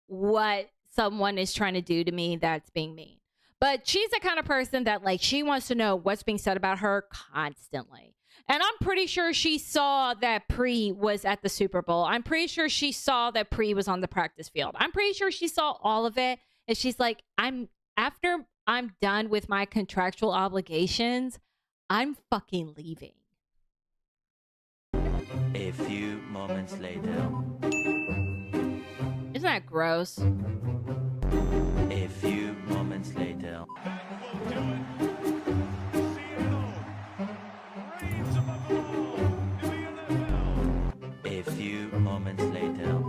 [SPEAKER 2] what someone is trying to do to me that's being mean. But she's the kind of person that she wants to know what's being said about her constantly. And I'm pretty sure she saw that Pri was at the Super Bowl. I'm pretty sure she saw that Pri was on the practice field. I'm pretty sure she saw all of it. And she's after I'm done with my contractual obligations, I'm fucking leaving.
[SPEAKER 11] A few moments later.
[SPEAKER 2] Isn't that gross?
[SPEAKER 11] A few moments later. A few moments later.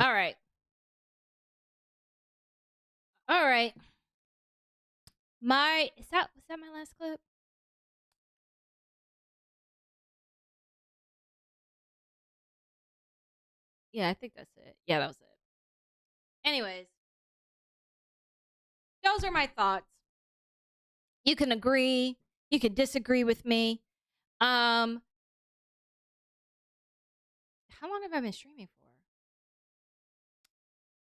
[SPEAKER 2] All right. All right. Was that my last clip? Yeah, I think that's it. Yeah, that was it. Anyways, those are my thoughts. You can agree, you can disagree with me. How long have I been streaming for?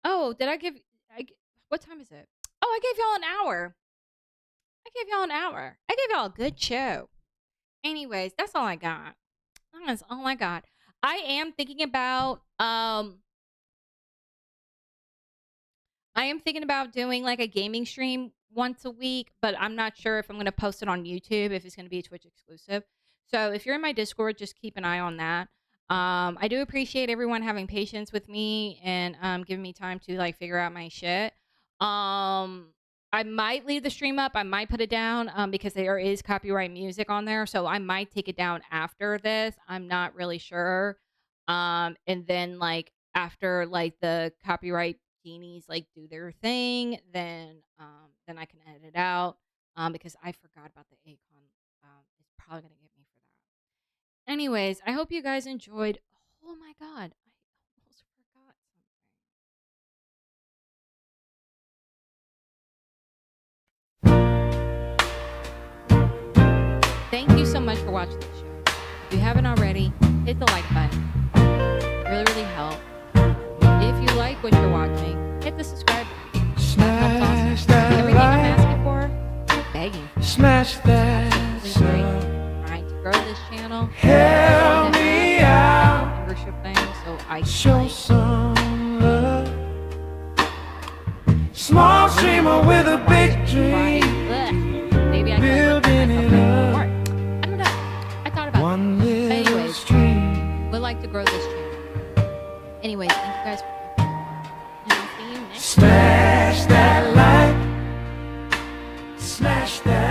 [SPEAKER 2] Oh, did I give what time is it? Oh, I gave y'all an hour. I gave y'all an hour. I gave y'all a good show. Anyways, that's all I got. That's all I got. I am thinking about doing like a gaming stream once a week, but I'm not sure if I'm going to post it on YouTube, if it's going to be a Twitch exclusive. So if you're in my Discord, just keep an eye on that. I do appreciate everyone having patience with me and giving me time to like figure out my shit. I might leave the stream up. I might put it down because there is copyright music on there. So I might take it down after this. I'm not really sure. And then like after like the copyright genies like do their thing, then I can edit it out because I forgot about the Akon. It's probably gonna get me for that. Anyways, I hope you guys enjoyed. Oh my god, I almost forgot something. Thank you so much for watching the show. If you haven't already, hit the like button. It really helps. If you like what you're watching, hit the subscribe button. Smash that everything I'm asking for, I'm begging for. Smash that. Trying to grow this channel. Help me out. Membership thing, so I can show some love. Small streamer with a big dream. Maybe I can building it up. I don't know. I thought about it. Anyways, would like to grow this channel. Anyways, thank you guys for watching. And I'll see you next time. Smash that like. Smash that.